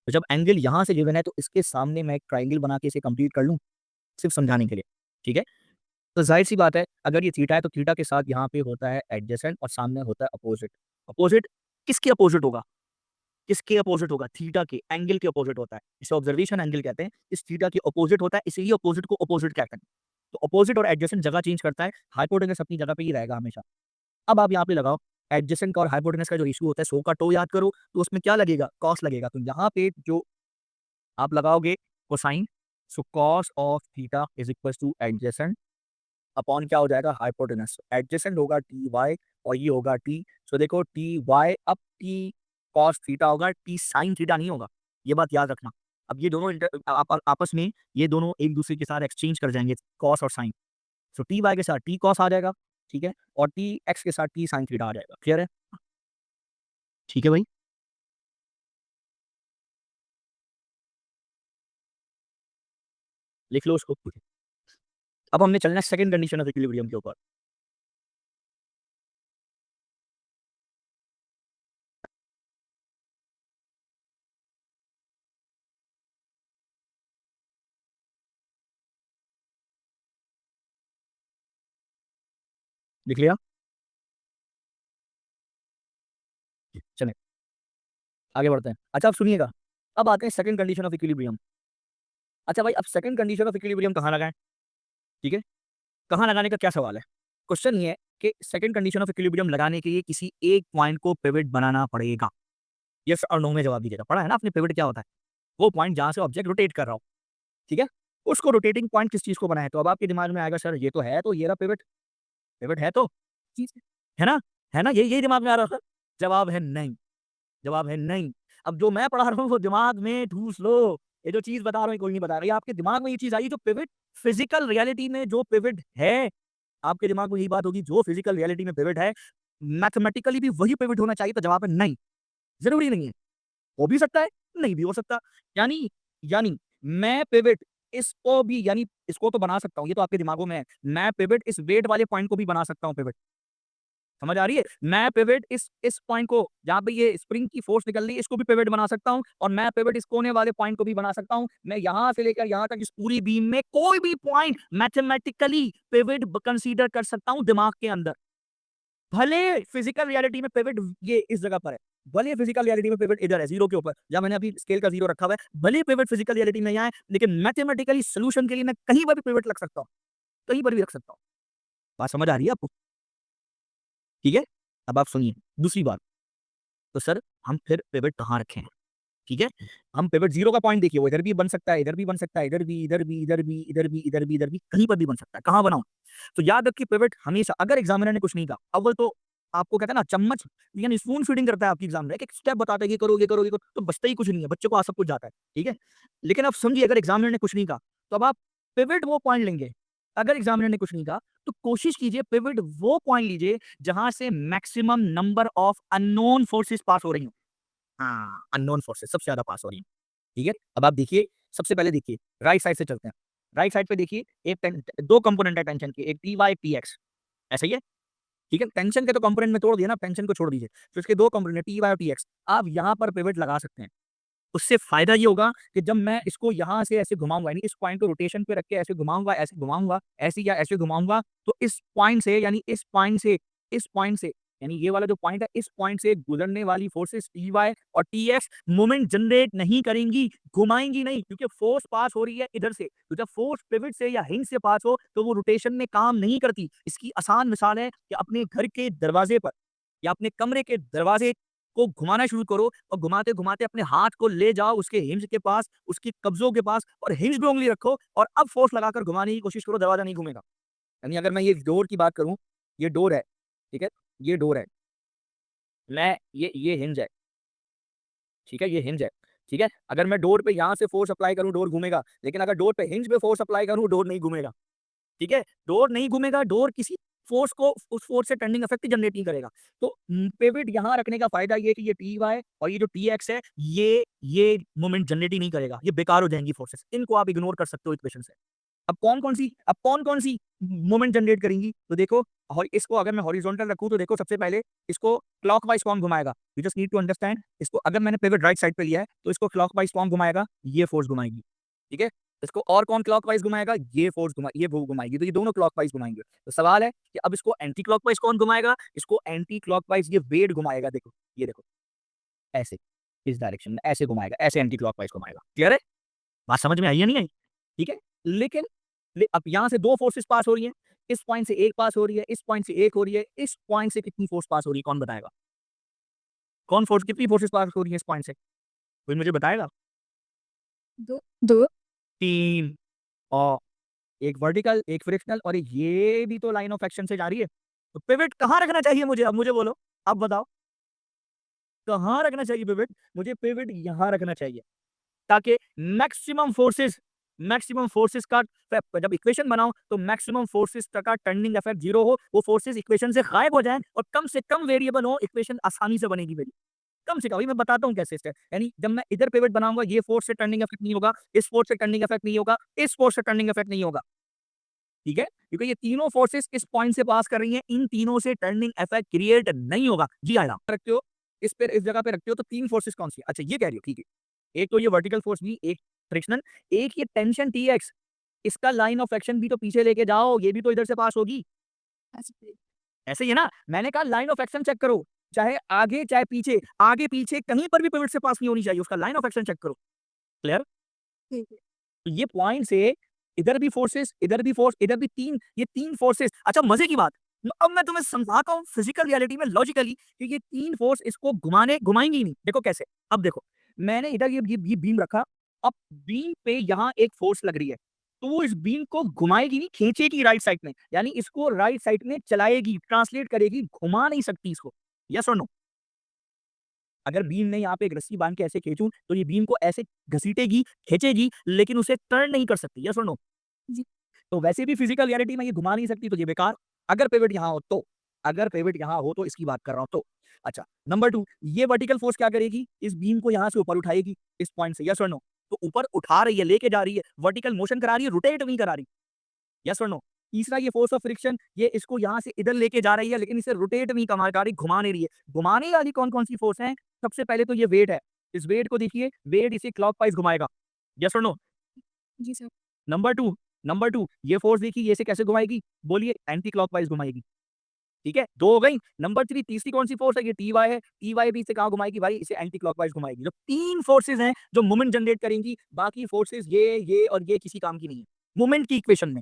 तो जब एंगल यहाँ से गिवन है तो इसके सामने मैं एक ट्राइंगल बना के इसे कंप्लीट कर लूँ, सिर्फ समझाने के लिए, ठीक है। तो जाहिर सी बात है, अगर ये थीटा है तो थीटा के साथ यहाँ पे होता है एडजेसेंट और सामने होता है अपोजिट। अपोजिट किसके अपोजिट होगा? किसके अपोजिट होगा? थीटा के एंगल के अपोजिट होता है, इसे ऑब्जर्वेशन एंगल कहते हैं। इस थीटा के अपोजिट होता है, इसीलिए अपोजिट को अपोजिट कहते हैं। तो अपोजिट और एडजेसेंट जगह चेंज करता है, हाइपोटेनस अपनी जगह पे ही रहेगा हमेशा। अब आप यहाँ पे लगाओ, एडजेसेंट का और हाइपोटेनस का जो रेशियो होता है 100 का टो याद करो, तो उसमें क्या लगेगा? कॉस लगेगा। तो यहाँ पे जो आप लगाओगे cosine, so cos of theta is equal two adjacent upon क्या हो जाएगा? हाइपोटेनस। एडजेसेंट होगा टी वाई और ये होगा टी। सो देखो टी वाई अब टी कॉस थीटा होगा, टी साइन थीटा नहीं होगा, ये बात याद रखना। अब ये दोनों आपस में ये दोनों एक दूसरे के साथ एक्सचेंज कर जाएंगे कॉस और साइन। सो टी वाई के साथ टी कॉस आ जाएगा, ठीक है, और टी एक्स के साथ टी साइन थीटा आ जाएगा। क्लियर है? ठीक है भाई, लिख लो उसको। अब हमने चलना है सेकंड कंडीशन ऑफ इक्विलिब्रियम के ऊपर। लिख लिया? चलें आगे बढ़ते हैं। अच्छा अब सुनिएगा, अब आते हैं सेकंड कंडीशन ऑफ इक्विलिब्रियम। अच्छा भाई, अब सेकंड कंडीशन ऑफ इक्विलिब्रियम कहाँ लगाएं? ठीक है, कहाँ लगाने का क्या सवाल है? क्वेश्चन ये है कि सेकंड कंडीशन ऑफ इक्विलिब्रियम लगाने के लिए किसी एक पॉइंट को पिवट बनाना पड़ेगा। यस और नो में जवाब दीजिएगा। पढ़ा है ना आपने पिवट क्या होता है? वो पॉइंट जहां से ऑब्जेक्ट रोटेट कर रहा हो, ठीक है? उसको रोटेटिंग पॉइंट किस चीज़ को बनाएँ? तो अब आपके दिमाग में आएगा सर ये तो है, तो ये रहा पिवट, पिवट है तो, जी सर। है ना? है ना? यही दिमाग में आ रहा था? जवाब है नहीं, जवाब है नहीं। अब जो मैं पढ़ा रहा हूँ वो दिमाग में ठूस लो। ये जो चीज़ बता रहा हूँ ये कोई नहीं बता रहा। ये आपके दिमाग में ये चीज़ आई जो पिवट फिज़िकल रियलिटी में जो पिवट है, आपके दिमाग में यही बात होगी जो फिज़िकल रियलिटी में पिवट है, मैथमेटिकली भी वही पिवट होना चाहिए, तो जवाब है नहीं, ज़रूरी नहीं है। हो भी सकता है, नहीं भी हो सकता। यानी यानी मैं पिवट इसको भी यानी इसको तो बना सकता हूँ, ये तो आपके दिमागों में है। मैं पिवट इस वेट वाले पॉइंट को भी बना सकता हूँ पिवट। समझ आ रही है? मैं पिवट इस पॉइंट को जहाँ पे ये स्प्रिंग की फोर्स निकल रही है इसको भी पिवट बना सकता हूँ और मैं पिवट इस कोने वाले पॉइंट को भी बना सकता हूँ। मैं यहाँ से लेकर यहाँ तक इस पूरी बीम में कोई भी पॉइंट मैथमेटिकली पिवट कंसीडर कर सकता हूँ दिमाग के अंदर। भले फिजिकल रियलिटी में पिवट ये इस जगह पर है, भले फिजिकल रियलिटी में पिवट इधर है 0 के ऊपर, जहाँ मैंने अभी स्केल का 0 रखा हुआ है, भले पिवट फिजिकल रियलिटी में यहाँ है, लेकिन मैथमेटिकली सॉल्यूशन के लिए मैं कहीं पर भी पिवट रख सकता हूँ, कहीं पर भी रख सकता हूँ। बात समझ आ रही है आपको? ठीक है? अब आप सुनिए, दूसरी बात, तो सर हम फिर पिवट कहाँ रखें? ठीक है? हम पिवट 0 का पॉइंट देखिए, वो इधर भी बन सकता है, इधर भी बन सकता है, इधर भी, इधर भी, इधर भी, इधर भी, इधर भी, इधर भी, कहीं पर भी बन सकता है। कहाँ बनाऊँ? तो याद रखिए पिवट हमेशा अगर एग्जामिनर ने कुछ नहीं कहा, अव्वल तो आपको कहते हैं ना चम्मच यानी स्पून फीडिंग करता है आपकी एग्जामिनर, एक-एक स्टेप बताता है, ये करो, ये करो, ये करो, तो बचता ही कुछ नहीं है, बच्चे को सब कुछ जाता है, ठीक है? लेकिन आप समझिए अगर एग्जामिनर ने कुछ नहीं कहा, तो अब आप पिवट वो पॉइंट लेंगे। अगर एग्जामिनर ने कुछ नहीं कहा, तो कोशिश कीजिए पिवट वो पॉइंट लीजिए, जहाँ से maximum number of unknown forces pass हो रही हों। हाँ, अननोन फोर्सेस सबसे ज़्यादा पास हो रही हैं। ठीक है? अब आप देखिए, सबसे पहले देखिए, राइट साइड से चलते हैं। राइट साइड पे देखिए, एक टेन 2 कंपोनेंट है टेंशन के, एक Ty, एक Tx ऐसा ही है? ठीक है? टेंशन के तो कंपोनेंट में तोड़ दिया ना, टेंशन को छोड़ दीजिए। तो इसके 2 कंपोनेंट है Ty और Tx। आप यहाँ पर पिवट लगा सकते हैं। उससे फ़ायदा ये होगा कि जब मैं इसको यहाँ से ऐसे घुमाऊँगा, यानी इस पॉइंट को रोटेशन पे रख के ऐसे घुमाऊँगा, ऐसे या ऐसे घुमाऊँगा, तो इस पॉइंट से यानी इस पॉइंट से यानी ये वाला जो पॉइंट है, इस पॉइंट से गुज़रने वाली फोर्सेस Ty और Tx मोमेंट जनरेट नहीं करेंगी, घुमाएँगी नहीं, क्योंकि फोर्स पास हो रही है इधर से। तो जब फोर्स पिवट से या हिंज से पास हो, तो वो रोटेशन में काम नहीं करती। इसकी आसान मिसाल है कि अपने घर के दरवाजे पर या अपने कमरे के दरवाजे को घुमाना शुरू करो और घुमाते-घुमाते अपने हाथ को ले जाओ उसके हिंज के पास, उसकी कब्ज़ों के पास और हिंज पे उँगली रखो और अब फ़ोर्स लगाकर घुमाने की कोशिश करो, दरवाज़ा नहीं घूमेगा। यानी अगर मैं ये डोर की बात करूँ, ये डोर है, ठीक है? ये डोर है। मैं ये हिंज है, ठीक है? ये हिंज है, ठीक है? अगर मैं डोर पे यहाँ से फ़ोर्स अप्लाई करूँ, डोर घूमेगा, लेकिन अगर डोर पे हिंज पे फ़ोर्स अप्लाई करूँ, डोर नहीं घूमेगा। ठीक है? डोर नहीं घूमेगा, डोर किसी फ़ोर्स को उस फ़ोर्स से टर्निंग इफ़ेक्ट जनरेट नहीं करेगा। तो पिवट यहाँ रखने का फ़ायदा ये है कि ये Ty और ये जो Tx है, ये मोमेंट जनरेट ही नहीं करेगा। ये बेकार हो जाएँगी फ़ोर्सेस। इनको आप इग्नोर कर सकते हो इक्वेशन से। अब कौन-कौन सी मोमेंट जनरेट करेंगी? तो देखो इसको अगर मैं हॉरिज़ॉन्टल रखूँ तो देखो सबसे पहले इसको क्लॉकवाइज़ कौन घुमाएगा? You just need to understand इसको अगर मैंने पिवट राइट साइड पे लिया है, तो इसको क्लॉकवाइज़ कौन घुमाएगा? ये फ़ोर्स घुमाएगी। ठीक है? इसको और कौन क्लॉकवाइज़ घुमाएगा? ये वो घुमाएगी, तो ये दोनों क्लॉकवाइज़ घुमाएँगे। तो सवाल है कि अब इसको एंटी क्लॉकवाइज़ कौन घुमाएगा? इसको एंटी क्लॉकवाइज़ ये वेट घुमाएगा देखो, ये देखो, ऐसे, इस डायरेक्शन में ऐसे घुमाएगा, ऐसे एंटी क्लॉकवाइज़ घुमाएगा। क्लियर है? बात समझ में आई या नहीं आई? ठीक है? लेकिन अब यहाँ से 2 फोर्सेस पास हो रही हैं, इस पॉइंट से 1 पास हो रही है, इस पॉइंट से 1 हो रही है, इस पॉइंट से कितनी फोर्स पास हो रही है, कौन बताएगा? कितनी फोर्सेस पास हो रही है इस पॉइंट से? कोई मुझे बताएगा? 2 2 3 और एक वर्टिकल, एक फ्रिक्शनल और ये भी तो लाइन ऑफ एक्शन से जा रही है। तो पिवट कहाँ रखना चाहिए मुझे? अब मुझे बोलो, अब बताओ, कहाँ रखना चाहिए पिवट? मुझे पिवट यहाँ रखना चाहिए, ताकि मैक्सिमम फोर्सेस का जब इक्वेशन बनाऊँ तो मैक्सिमम फोर्सेस का टर्निंग इफेक्ट 0 हो, वो फोर्सेस इक्वेशन से गायब हो जाएँ और कम से कम वेरिएबल हो, इक्वेशन आसानी से बनेगी मेरी। कम से कम अभी मैं बताता हूँ कैसे स्टेप यानी जब मैं इधर पिवट बनाऊँगा, ये फोर्स से टर्निंग इफेक्ट नहीं होगा, इस फोर्स से टर्निंग इफेक्ट नहीं होगा, इस फोर्स से टर्निंग इफेक्ट नहीं होगा। ठीक है? क्योंकि ये तीनों फोर्सेस इस पॉइंट से पास कर रही हैं, इन तीनों से टर्निंग इफेक्ट क्रिएट नहीं होगा। जी हाँ, रखते हो, इस जगह पे रखते हो तो 3 फोर्सेस कौन-सी? अच्छा ये कह रही हो, ठीक है। एक तो ये वर्टिकल फोर्स भी, एक फ्रिक्शनल, एक ये टेंशन Tx, इसका लाइन ऑफ एक्शन भी तो पीछे लेके जाओ, ये भी तो इधर से पास होगी। ऐसे ऐसे ही है ना? मैंने कहा लाइन ऑफ एक्शन चेक करो, चाहे आगे चाहे पीछे, आगे-पीछे कहीं पर भी पिवट से पास नहीं होनी चाहिए, उसका लाइन ऑफ एक्शन चेक करो। क्लियर? ठीक है। तो ये पॉइंट से इधर भी फोर्सेस, इधर भी फोर्स, इधर भी 3 ये 3 फोर्सेस अच्छा मज़े की बात, अब मैं तुम्हें समझाता हूँ फिज़िकल रियलिटी में लॉजिकली कि ये 3 फोर्स इसको घुमाएँगी ही नहीं। देखो कैसे? अब देखो, मैंने इधर ये बीम रखा, अब बीम पे यहाँ एक फोर्स लग रही है, तो वो इस बीम को घुमाएगी नहीं, खींचेगी राइट साइड में, यानी इसको राइट साइड में चलाएगी, ट्रांसलेट करेगी, घुमा नहीं सकती इसको। यस और नो? अगर बीम ने यहाँ पे एक रस्सी बांध के ऐसे खींचूं तो ये बीम को ऐसे घसीटेगी, खींचेगी, लेकिन उसे टर्न नहीं कर सकती। यस और नो? जी। तो वैसे भी फिजिकल रियलिटी में ये घुमा नहीं सकती, तो ये बेकार। अगर पिवट यहाँ हो तो, अगर पिवट यहाँ हो तो इसकी बात कर रहा हूं तो। अच्छा, नंबर 2, ये वर्टिकल फोर्स क्या करेगी? इस बीम को यहाँ से ऊपर उठाएगी, इस पॉइंट से। यस और नो? तो ऊपर उठा रही है, लेके जा रही है, वर्टिकल मोशन करा रही है, रोटेट नहीं करा रही। यस और नो? तीसरा, ये फोर्स ऑफ फ्रिक्शन, ये इसको यहाँ से इधर लेके जा रही है, लेकिन इसे रोटेट नहीं करा रही, घुमा नहीं रही है। घुमाने वाली कौन कौन सी फोर्स है? सबसे पहले तो ये वेट है, इस वेट को देखिए, वेट इसे क्लॉकवाइज घुमाएगा। यस और नो? जी सर। नंबर 2, ये फोर्स देखिए, ये इसे कैसे घुमाएगी? बोलिए, एंटी क्लॉकवाइज घुमाएगी। ठीक है, 2 हो गई। नंबर 3, तीसरी कौन सी फोर्स है? ये टी वाई है, टी वाई भी इसे कहाँ घुमाएगी भाई? इसे एंटी क्लॉकवाइज घुमाएगी। जो 3 फोर्सेज हैं जो मोमेंट जनरेट करेंगी, बाकी फोर्सेज ये और ये किसी काम की नहीं है मोमेंट की इक्वेशन में।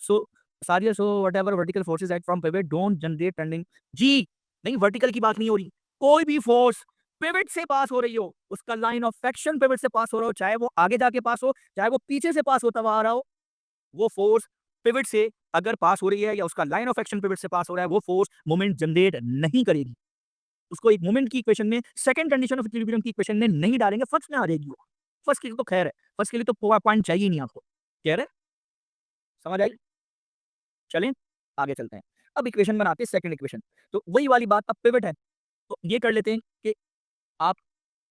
सो सारिया, so whatever vertical forces act from pivot don't generate turning. जी नहीं, वर्टिकल की बात नहीं हो रही। कोई भी फोर्स पिवट से पास हो रही हो, उसका लाइन ऑफ एक्शन पिवट से पास हो रहा हो, चाहे वो आगे जाके पास हो, चाहे वो पीछे से पास होता हुआ आ रहा हो, वो फोर्स पिवट से अगर पास हो रही है या उसका लाइन ऑफ एक्शन पिवट से पास हो रहा है, वो फोर्स मोमेंट जनरेट नहीं करेगी। उसको एक मोमेंट की इक्वेशन में, सेकंड कंडीशन ऑफ इक्विलिब्रियम की इक्वेशन में नहीं डालेंगे, फर्स्ट में आ जाएगी वो। फर्स्ट के लिए तो खैर है, फर्स्ट के लिए तो पॉइंट चाहिए नहीं आपको। कह रहे, समझ आई? चलें, आगे चलते हैं। अब इक्वेशन बनाते हैं, सेकंड इक्वेशन। तो वही वाली बात, अब पिवट है, तो ये कर लेते हैं कि आप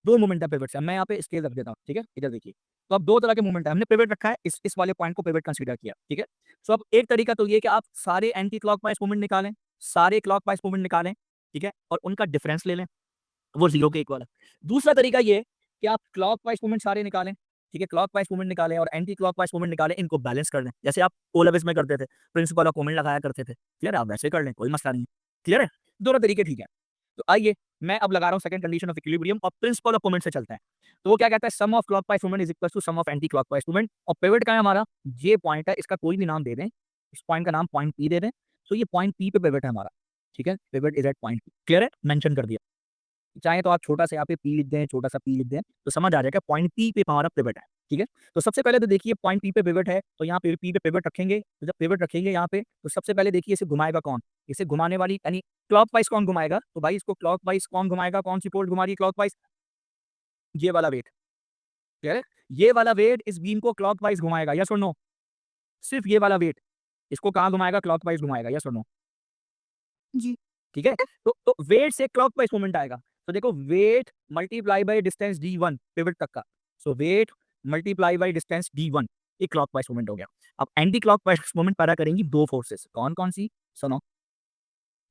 2 मोमेंट है पिवट से। मैं यहाँ पे स्केल रख देता हूँ, ठीक है? इधर देखिए, तो अब 2 तरह के मोमेंट है, हमने पिवट रखा है, इस वाले पॉइंट को पिवट कंसीडर किया, ठीक है? सो अब एक तरीका तो ये है कि आप सारे एंटी क्लॉकवाइज मोमेंट निकालें, सारे क्लॉकवाइज मोमेंट निकालें, ठीक है? और उनका डिफरेंस ले लें, वो 0 के इक्वल है। दूसरा तरीका ये है कि आप क्लॉकवाइज मूवमेंट सारे निकालें, ठीक है? क्लॉकवाइज मूवमेंट निकालें और एंटी क्लॉकवाइज मूवमेंट निकालें, इनको बैलेंस कर लें, जैसे आप ओ लेवल्स में करते थे, प्रिंसिपल ऑफ मोमेंट लगाया करते थे। क्लियर है? आप वैसे कर लें, कोई मसला नहीं है। क्लियर है? दोनों तरीके ठीक है। तो आइए, मैं अब लगा रहा हूँ सेकंड कंडीशन ऑफ इक्विलिब्रियम और प्रिंसिपल ऑफ मोमेंट से चलते हैं। तो वो क्या कहता है? Sum of clockwise movement is equal to sum of anti clockwise movement. और पिवट का है हमारा, ये पॉइंट है, इसका कोई भी नाम दे दें, इस पॉइंट का नाम पॉइंट पी दे दें। तो ये पॉइंट पी पे पिवट है हमारा, ठीक है? Pivot is at point P. Clear है? मेंशन कर दिया। चाहे तो आप छोटा सा यहाँ पे पी लिख दें, छोटा सा पी लिख दें, तो समझ आ जाएगा पॉइंट पी पे हमारा पिवट है, ठीक है? तो सबसे पहले तो देखिए, पॉइंट पी पे पिवट है, तो यहाँ पे पी पे पिवट रखेंगे। तो जब पिवट रखेंगे यहाँ पे, तो सबसे पहले देखिए इसे घुमाएगा कौन? इसे घुमाने वाली यानी क्लॉकवाइज कौन घुमाएगा? तो भाई इसको क्लॉकवाइज कौन घुमाएगा? कौन सी फोर्स घुमा रही है क्लॉकवाइज? ये वाला वेट। क्लियर है? ये वाला वेट इस बीम को क्लॉकवाइज घुमाएगा। यस और नो? सिर्फ ये वाला वेट इसको कहाँ घुमाएगा? क्लॉकवाइज घुमाएगा। यस और नो? जी। ठीक है? तो वेट से क्लॉकवाइज मूवमेंट आएगा। तो देखो, weight multiply by distance d1 pivot तक का। So weight multiply by distance d1, ये क्लॉकवाइज मूवमेंट हो गया। अब एंटी क्लॉकवाइज मूवमेंट पैदा करेंगी 2 फोर्सेस। कौन-कौन सी? सुनो,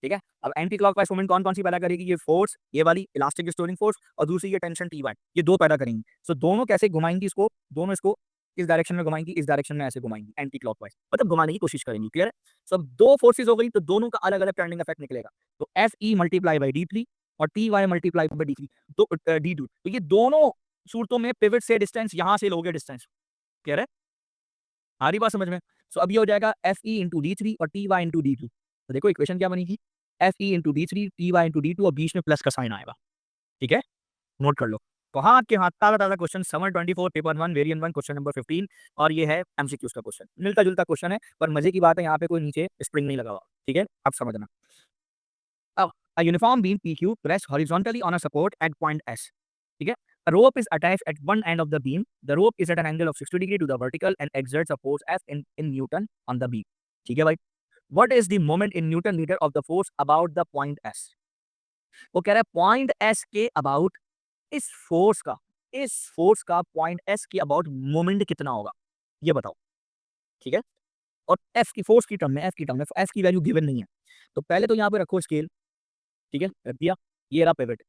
ठीक है? अब एंटी क्लॉकवाइज मूवमेंट कौन-कौन सी पैदा करेगी? ये फोर्स, ये वाली इलास्टिक स्टोरिंग फोर्स, और दूसरी ये टेंशन T1, ये 2 पैदा करेंगी। सो दोनों कैसे घुमाएंगी इसको? दोनों इसको इस डायरेक्शन में घुमाएंगी, इस डायरेक्शन में ऐसे घुमाएंगी, एंटी क्लॉकवाइज, मतलब घुमाने की कोशिश करेंगी। क्लियर है? सो अब 2 फोर्सेस हो गई, तो दोनों का अलग-अलग टर्निंग इफेक्ट निकलेगा। तो Fe मल्टीप्लाई बाय d3 और Ty मल्टीप्लाई बाय d3, तो d2। तो ये दोनों सूरतों में पिवट से डिस्टेंस, यहाँ से लोगे डिस्टेंस। क्लियर है? आ रही बात समझ में? सो अब ये हो जाएगा Fe इंटू d3 और Ty इंटू d2। तो देखो इक्वेशन क्या बनेगी? Fe into d3, Ty into d2 और बीच में प्लस का साइन आएगा। ठीक है? नोट कर लो। तो हाँ, आपके हाथ ताज़ा-ताज़ा question, summer 24 paper 1 variant 1 question number 15, और ये है एमसीक्यूज़ का क्वेश्चन। मिलता-जुलता क्वेश्चन है, पर मजे की बात है यहाँ पे कोई नीचे स्प्रिंग नहीं लगा हुआ। ठीक है? अब समझना। अब a uniform beam PQ rests horizontally on a support at point S. ठीक है? A rope is attached at one end of the beam. The rope is at an angle of 60 degree to the vertical and exerts a force F in Newton on the beam. ठीक है भाई? What is the moment in Newton meter of the force about the point S? वो कह रहा है point S के about इस force का पॉइंट S के अबाउट मोमेंट कितना होगा? ये बताओ। ठीक है? और F की फोर्स की टर्म में, F की वैल्यू गिवन नहीं है। तो पहले तो यहाँ पे रखो स्केल, ठीक है? रख दिया, ये रहा पिवट।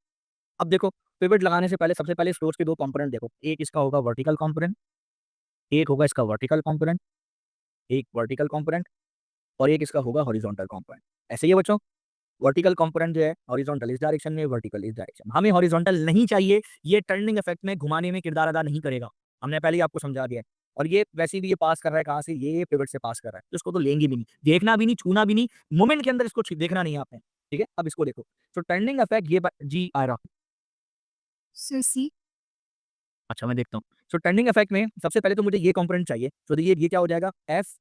अब देखो, पिवट लगाने से पहले सबसे पहले इस फोर्स के 2 कंपोनेंट देखो, एक इसका होगा वर्टिकल कंपोनेंट, एक होगा इसका वर्टिकल कंपोनेंट, एक वर्टिकल कंपोनेंट, और एक इसका होगा हॉरिजॉन्टल कंपोनेंट। ऐसे ही है बच्चों, वर्टिकल कंपोनेंट जो है हॉरिजॉन्टल इस डायरेक्शन में, वर्टिकल इस डायरेक्शन में। हमें हॉरिजॉन्टल नहीं चाहिए, ये टर्निंग इफेक्ट में घुमाने में किरदार अदा नहीं करेगा। हमने पहले ही आपको समझा दिया है। और ये वैसे भी ये पास कर रहा है कहाँ से? ये पिवट से पास कर रहा है, तो इसको तो लेंगे भी नहीं, देखना भी नहीं, छूना भी नहीं, मोमेंट के अंदर इसको देखना नहीं है आपने। ठीक है? अब इसको देखो, तो टर्निंग इफेक्ट ये जी आ रहा, सर सी। अच्छा मैं देखता हूँ। सो टर्निंग इफेक्ट में सबसे पहले तो मुझे ये कंपोनेंट चाहिए। तो ये क्या हो जाएगा एफ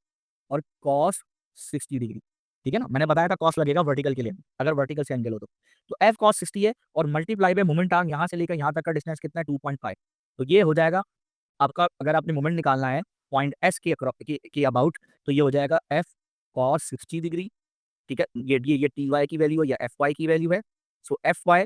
और कॉस 60 डिग्री, ठीक है ना। मैंने बताया था कॉस लगेगा वर्टिकल के लिए, अगर वर्टिकल से एंगल हो तो एफ कॉस 60 है और मल्टीप्लाई बाय मोमेंट आर्म यहाँ से लेकर यहाँ तक का डिस्टेंस कितना है 2.5। तो ये हो जाएगा आपका, अगर आपने मोमेंट निकालना है पॉइंट एस के अबाउट, तो ये हो जाएगा एफ कॉस 60 डिग्री, ठीक है। ये टी वाई की वैल्यू है या एफ वाई की वैल्यू है। सो एफ वाई,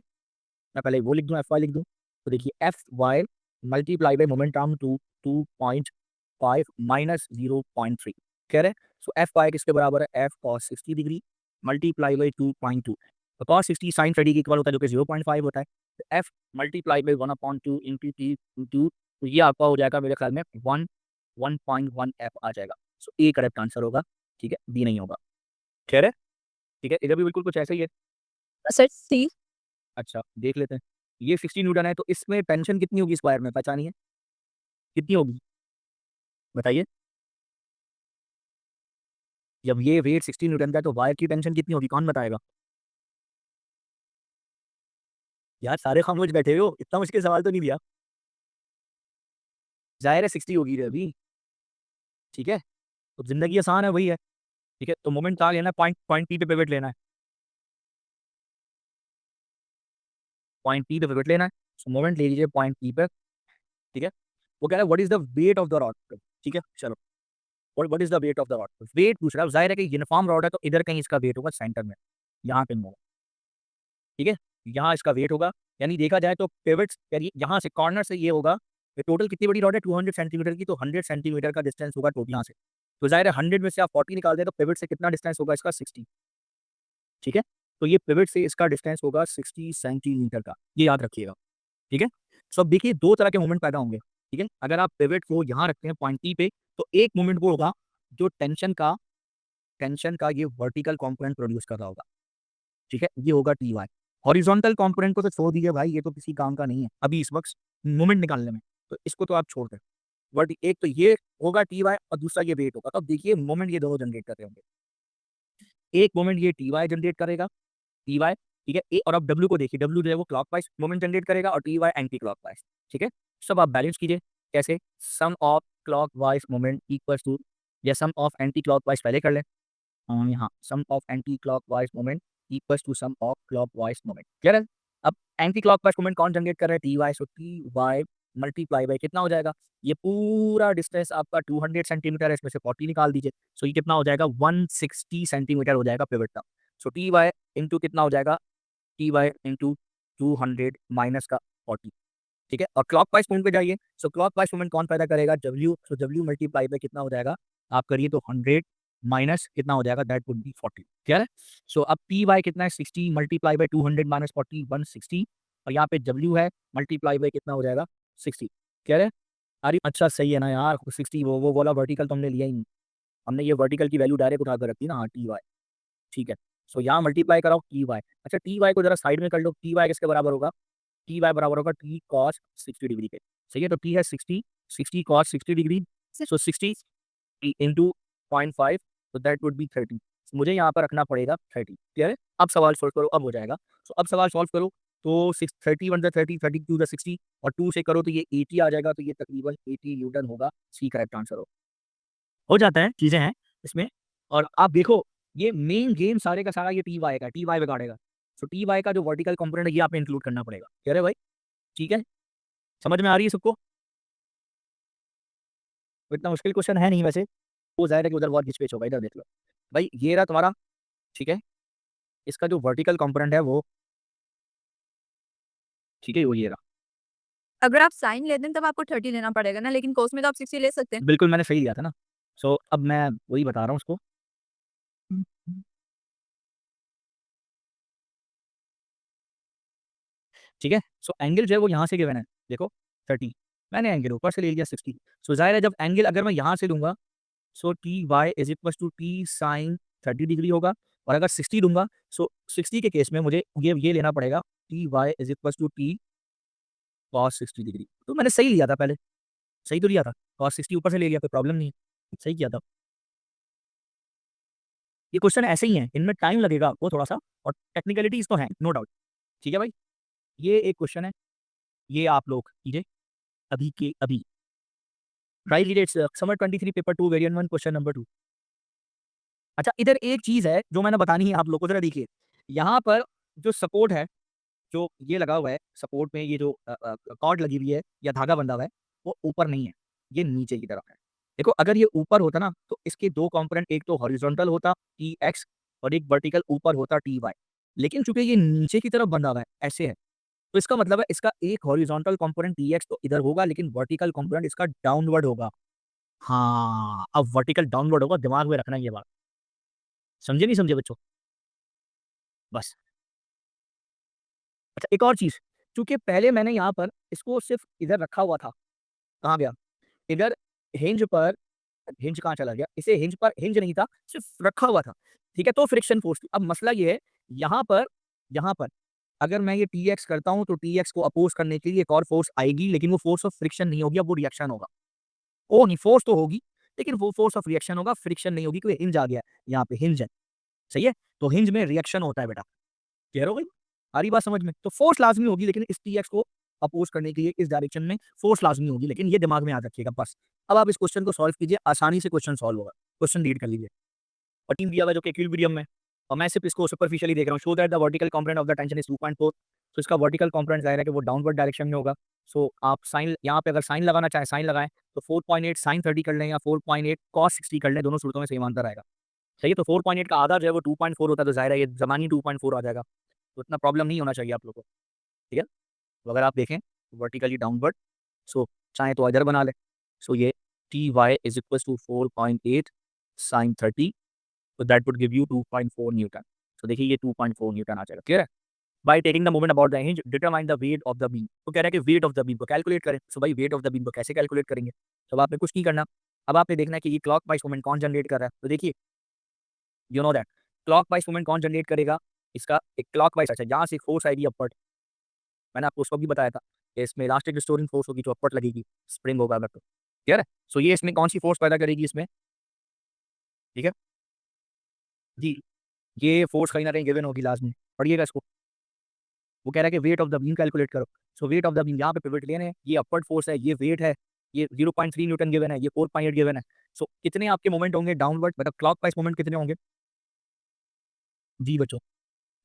मैं पहले वो लिख दूँ, एफ वाई लिख दूँ। तो देखिए F Y multiply by moment arm 2.5 minus 0.3 कह रहे हैं। सो एफ वाई किसके बराबर है, F cos 60 degree multiply by 2.2। तो कॉस 60 साइन 30 के इक्वल होता है जो कि 0.5 होता है। तो F multiply by 1/2 into T into, तो ये आपका हो जाएगा मेरे ख्याल में 1.1 एफ आ जाएगा। सो ए करेक्ट आंसर होगा, ठीक है, बी नहीं होगा। खैर है, ठीक है, इधर भी बिल्कुल कुछ ऐसा ही है। सर सी। अच्छा देख लेते हैं। ये 60 न्यूटन है तो इसमें टेंशन कितनी होगी स्क्वायर में, पहचानिए कितनी होगी बताइए। जब ये वेट 60 न्यूटन का है तो वायर की टेंशन कितनी होगी, कौन बताएगा। यार सारे खामोश बैठे हो, इतना मुश्किल सवाल तो नहीं दिया। जाहिर है 60 होगी रे अभी, ठीक है। तो जिंदगी आसान है, वही है, ठीक है। तो मोमेंट कहाँ लेना है, पॉइंट पॉइंट पी पे पिवट लेना है, पॉइंट पी पे पिवट लेना है। सो मोमेंट ले लीजिए पॉइंट पी पे, ठीक है। वो कह रहा है what is the weight of the rod, ठीक है चलो। What is the weight of the rod, weight पूछ रहा है। जाहिर है कि यूनिफॉर्म रॉड है तो इधर कहीं इसका वेट होगा सेंटर में, यहाँ कहीं होगा, ठीक है। यहाँ इसका वेट होगा, यानी देखा जाए तो पिवट्स यहाँ से कॉर्नर से ये होगा। ये टोटल कितनी बड़ी रॉड है 200 सेंटीमीटर की, तो 100 सेंटीमीटर का डिस्टेंस होगा टोटल यहाँ से। तो जाहिर है 100 में से आप 40 निकाल दें तो पिवट से कितना डिस्टेंस होगा इसका 60, ठीक है। तो ये पिवट से इसका डिस्टेंस होगा 60 सेंटीमीटर का, ये याद रखिएगा, ठीक है। सो अब देखिए दो तरह के मूवमेंट पैदा होंगे, ठीक है। अगर आप पिवट को यहाँ रखते हैं पॉइंट टी पे, तो एक मूवमेंट वो होगा जो टेंशन का ये वर्टिकल कंपोनेंट प्रोड्यूस कर रहा होगा, ठीक है, ये होगा टी वाई। हॉरिजॉन्टल कंपोनेंट को तो छोड़ दीजिए भाई, ये तो किसी काम का नहीं है अभी इस वक्त मूवमेंट निकालने में, तो इसको तो आप छोड़ दें। बट एक तो ये होगा टी वाई और दूसरा ये वेट होगा। तो अब देखिए मोमेंट ये दोनों जनरेट कर रहे होंगे। एक मोमेंट ये टी वाई जनरेट करेगा, टी वाई, ठीक है। ए और अब डब्ल्यू को देखिए, डब्ल्यू जो है वो क्लॉकवाइज मोमेंट जनरेट करेगा और टी वाई एंटी क्लॉकवाइज, ठीक है। सब आप बैलेंस कीजिए, कैसे, sum of clockwise moment equals to, या सम ऑफ एंटी क्लॉकवाइज पहले कर लें, यहाँ sum of anti clockwise moment equals to sum of clockwise moment, clear है। अब एंटी क्लॉकवाइज मोमेंट कौन जनरेट कर रहा है, T Y. So T Y multiply by कितना हो जाएगा, ये पूरा डिस्टेंस आपका 200 सेंटीमीटर है, इसमें से 40 निकाल दीजिए। सो ये कितना हो जाएगा 160 सेंटीमीटर हो जाएगा पिवट का। सो टी वाई इंटू कितना हो जाएगा, टी वाई इंटू 200 माइनस का 40, ठीक है। और क्लॉक वाइज मूवमेंट पे जाइए। सो क्लॉक वाइज मूवमेंट कौन पैदा करेगा, W. So W multiply by कितना हो जाएगा, आप करिए तो 100 माइनस कितना हो जाएगा, दैट वुड बी 40, क्लियर है। सो अब पी वाई कितना है 60 मल्टीप्लाई बाई 200 माइनस 40 160, और यहाँ पे डब्ल्यू है मल्टीप्लाई बाई कितना हो जाएगा 60, क्लियर है। अरे अच्छा सही है ना यार, 60 वो बोला वर्टिकल तो हमने लिया ही नहीं, हमने ये वर्टिकल की वैल्यू डायरेक्ट उठा कर रखी ना, हाँ टी वाई, ठीक है। सो यहाँ मल्टीप्लाई कराओ टी वाई। अच्छा टी वाई को जरा साइड में कर लो, टी वाई किसके बराबर होगा, टी वाई बराबर होगा टी कॉस 60 डिग्री के, सही है। तो टी है 60, 60 कॉस 60 डिग्री, सो 60 इंटू 0.5, तो दैट वुड बी 30। मुझे यहाँ पर रखना पड़ेगा 30, क्लियर है। अब सवाल सोल्व करो, अब हो जाएगा। सो अब सवाल सॉल्व करो तो 30 वन 30, 30 टू 60, और 2 से करो तो ये 80 आ जाएगा, तो ये तकरीबन 80 न्यूटन होगा, सी करेक्ट आंसर हो जाता है, चीज़ें हैं इसमें। और आप देखो ये मेन गेम सारे का सारा ये टी वाई का, टी वाई बिगाड़ेगा। सो टी वाई का जो वर्टिकल कंपोनेंट है ये आपने इंक्लूड करना पड़ेगा, कह रहे भाई, ठीक है। समझ में आ रही है सबको, इतना मुश्किल क्वेश्चन है नहीं वैसे। वो जाहिर है कि उधर बहुत घिचपेच होगा, इधर देख लो भाई, ये रहा तुम्हारा, ठीक है। इसका जो वर्टिकल कंपोनेंट है वो, ठीक है, वो ये रहा। अगर आप साइन लेते हैं तब आपको 30 लेना पड़ेगा ना, लेकिन कोस में तो आप 60 ले सकते हैं। बिल्कुल मैंने सही लिया था ना। सो अब मैं वही बता रहा हूँ उसको, ठीक है। सो एंगल जो है वो यहाँ से गिवन है, देखो 30, मैंने एंगल ऊपर से ले लिया 60। सो जाहिर है जब एंगल अगर मैं यहाँ से लूंगा, so T Y is equal to T sine 30 degree होगा। और अगर 60 दूंगा, सो 60 के केस में मुझे ये लेना पड़ेगा, T Y is equal to T cos 60 degree. तो मैंने सही लिया था पहले, सही तो लिया था, कॉस 60 ऊपर से ले लिया, कोई प्रॉब्लम नहीं है, सही किया था। ये क्वेश्चन ऐसे ही है, इनमें टाइम लगेगा वो थोड़ा सा, और टेक्निकलिटीज तो है नो डाउट, ठीक है भाई। ये एक क्वेश्चन है, ये आप लोग कीजिए। अभी के अभी। Right read it's summer 23 paper 2 variant 1 question number 2। अच्छा, इधर एक चीज़ है जो मैंने बतानी है आप लोगों को, ज़रा देखिए। यहाँ पर जो सपोर्ट है, जो ये लगा हुआ है सपोर्ट में, ये जो कॉर्ड लगी हुई है या धागा बंधा हुआ है, वो ऊपर नहीं है, ये नीचे की तरफ है। देखो, अगर ये ऊपर होता ना तो इसके 2 कंपोनेंट, एक तो हॉरिजॉन्टल होता Tx और एक वर्टिकल ऊपर होता Ty। लेकिन चूंकि ये नीचे की तरफ बंधा हुआ है, ऐसे है, तो इसका मतलब है इसका एक हॉरिजॉन्टल कंपोनेंट Tx तो इधर होगा, लेकिन वर्टिकल कंपोनेंट इसका डाउनवर्ड होगा। हाँ, अब वर्टिकल डाउनवर्ड होगा, दिमाग में रखना ये बात। समझे नहीं समझे बच्चों? बस। अच्छा, एक और चीज़, चूँकि पहले मैंने यहाँ पर इसको सिर्फ़ इधर रखा हुआ था, कहाँ गया? इधर हिंज पर, हिंज कहाँ चला गया? इसे हिंज पर, हिंज नहीं था, सिर्फ़ रखा हुआ था, ठीक है? तो फ्रिक्शन फ़ोर्स थी। अब मसला ये है, यहाँ पर अगर मैं ये Tx करता हूँ, तो Tx को अपोज़ करने के लिए एक और फ़ोर्स आएगी, लेकिन वो फ़ोर्स ऑफ फ्रिक्शन नहीं होगी, अब वो रिएक्शन होगा। ओ नहीं, फ़ोर्स तो होगी, लेकिन वो फ़ोर्स ऑफ रिएक्शन होगा, फ्रिक्शन नहीं होगी, क्योंकि हिंज आ गया है, यहाँ पे हिंज है, सही है? तो हिंज में रिएक्शन होता है बेटा। क्लियर हो गई? आ रही बात समझ में? तो फोर्स लाज़मी होगी, लेकिन इस Tx को अपोज़ करने के लिए इस डायरेक्शन में फोर्स लाज़मी होगी, लेकिन ये दिमाग में याद रखिएगा बस। अब आप इस क्वेश्चन को सॉल्व कीजिए, आसानी से क्वेश्चन सॉल्व होगा। क्वेश्चन रीड कर लीजिए। और टीम दिया हुआ है जो कि इक्विलिब्रियम में, और मैं सिर्फ इसको सुपरफिशियली देख रहा हूँ। Show that the vertical component of the tension is 2.4। तो इसका वर्टिकल कंपोनेंट ज़ाहिर है कि वो डाउनवर्ड डायरेक्शन में होगा। सो आप साइन, यहाँ पे अगर साइन लगाना चाहें साइन लगाएँ, तो 4.8 sin 30 कर लें या 4.8 cos 60 कर लें, दोनों सूरतों में सेम आंसर आएगा। सही है? तो 4.8 का आधा जो है वो 2.4 होता है, तो ज़ाहिर है ये ज़मानी 2.4 आ जाएगा। तो इतना प्रॉब्लम नहीं होना चाहिए आप लोगों को, ठीक है? तो अगर आप देखें वर्टिकली डाउनवर्ड, सो चाहें तो इधर बना लें। सो ये Ty is equals to 4.8 sin 30, तो that would give you 2.4 newton. तो देखिए ये 2.4 न्यूटन आ जाएगा, क्लियर है? By taking the moment about the hinge determine the weight of the beam. तो कह रहा है कि वेट ऑफ द बीम को कैलकुलेट करें। सो भाई वेट ऑफ द बीम को कैसे कैलकुलेट करेंगे? तो अब आपने कुछ नहीं करना, अब आपने देखना है कि ये क्लॉकवाइज मोमेंट कौन जनरेट कर रहा है। तो देखिए, you know that clockwise moment कौन जनरेट करेगा? इसका एक क्लॉकवाइज, अच्छा यहाँ से फोर्स आएगी अपवर्ड, मैंने आपको उसको भी बताया था कि इसमें इलास्टिक रिस्टोरिंग फोर्स होगी जो अपवर्ड लगेगी, स्प्रिंग होगा अगर तो, क्लियर है? सो ये इसमें कौन सी फोर्स पैदा करेगी इसमें, ठीक है जी? ये फोर्स कहीं ना कहीं गिवन होगी लास्ट में, पढ़िएगा इसको। वो कह रहा है कि weight of the beam calculate करो। सो वेट ऑफ द बीम, यहाँ पे पिवट लेने हैं, ये अपवर्ड फोर्स है, ये वेट है, ये 0.3 न्यूटन गिवन है, ये 4.8 गिवन है। सो कितने आपके मोमेंट होंगे डाउनवर्ड, मतलब क्लॉकवाइज मोमेंट कितने होंगे जी बच्चों?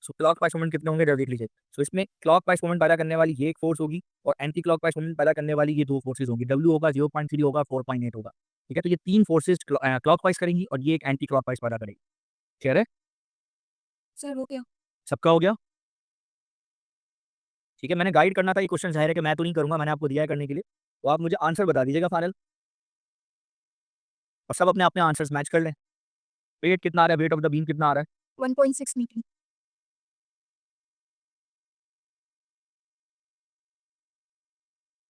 सो क्लॉकवाइज मोमेंट कितने होंगे जरा देख लीजिए। सो इसमें क्लॉकवाइज मोमेंट पैदा करने वाली ये एक फोर्स होगी, और एंटी क्लॉकवाइज मोमेंट पैदा करने वाली ये दो फोर्सेज होंगी। W होगा, 0.3 होगा, 4.8 होगा, ठीक है? तो ये तीन फोर्सेज क्लॉकवाइज करेंगी और ये एक एंटी क्लॉकवाइज पैदा करेगी, क्लियर है? सर हो गया। सबका हो गया? ठीक है, मैंने गाइड करना था, ये क्वेश्चन जाहिर है कि मैं तो नहीं करूंगा, मैंने आपको दिया है करने के लिए। तो आप मुझे आंसर बता दीजिएगा फाइनल, और सब अपने अपने आंसर्स मैच कर लें। वेट कितना आ रहा है, वेट ऑफ द बीम कितना आ रहा है? 1.6 मीटर।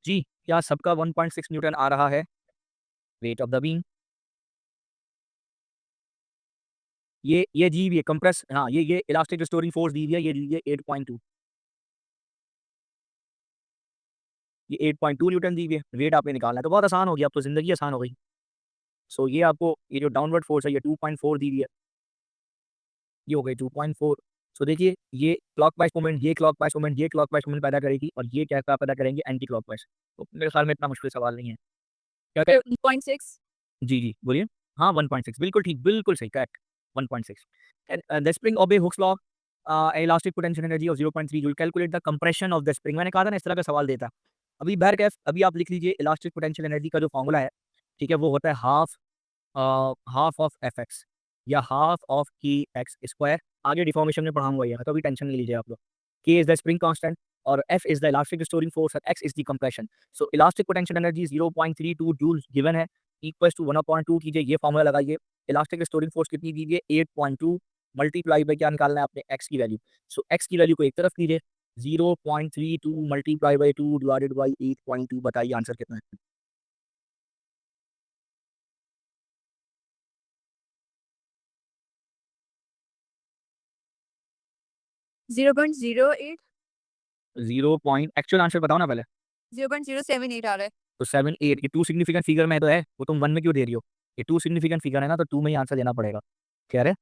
जी, क्या सबका 1.6 न्यूटन आ रहा है वेट ऑफ द बीम? ये जी, ये कंप्रेस, हाँ ये इलास्टिक रिस्टोरिंग फोर्स दी हुई है, ये दी हुई है 8.2, ये 8.2 न्यूटन दी हुई है। वेट आपने निकालना है, तो बहुत आसान हो गया, अब तो जिंदगी आसान हो गई। सो ये आपको, ये जो डाउनवर्ड फोर्स है ये 2.4 दी हुई है, ये हो गई 2.4। सो देखिए, ये क्लॉकवाइज मोमेंट, ये क्लॉकवाइज मोमेंट, ये क्लॉकवाइज मोमेंट पैदा करेगी, और ये क्या पैदा करेंगे, एंटी क्लॉकवाइज। तो मेरे ख्याल में इतना मुश्किल सवाल नहीं है। क्या क्या? 1.6। जी जी बोलिए। हाँ 1.6 बिल्कुल ठीक, बिल्कुल सही, correct 1.6। The spring of A Hooke's law, elastic potential energy of 0.3 joule, calculate the compression of the spring. मैंने कहा था ना इस तरह का सवाल देता। अभी बहरकैफ अभी आप लिख लीजिए, इलास्टिक पोटेंशियल एनर्जी का जो फॉर्मूला है, ठीक है, वो होता है हाफ ऑफ एफ एक्स या हाफ ऑफ की एक्स स्क्वायर। आगे डिफॉर्मेशन में पढ़ाऊंगा ये, तो अभी टेंशन नहीं लीजिए आप लोग। K is the spring constant, और F is the elastic restoring force, और X is the compression. So elastic potential energy 0.32 joule given है, इक्वल्स टू 1/2 कीजिए, ये फॉर्मूला लगाइए। इलास्टिक रिस्टोरिंग फोर्स कितनी दीजिए, 8.2 मल्टीप्लाई बाई क्या निकालना है आपने, एक्स की वैल्यू। सो एक्स की वैल्यू को एक तरफ कीजिए, 0.32 मल्टीप्लाई बाई 2 डिवाइडेड बाई 8.2, बताइए आंसर कितना है? 0.08। 0 पॉइंट, एक्चुअल आंसर बताओ ना पहले। 0.078 आ रहा है। तो 7 8, ये 2 सिग्निफिकेंट फिगर में तो है, वो तुम 1 में क्यों दे रही हो? ये 2 सिग्निफिकेंट फिगर है ना, तो 2 में ही आंसर देना पड़ेगा, क्या है?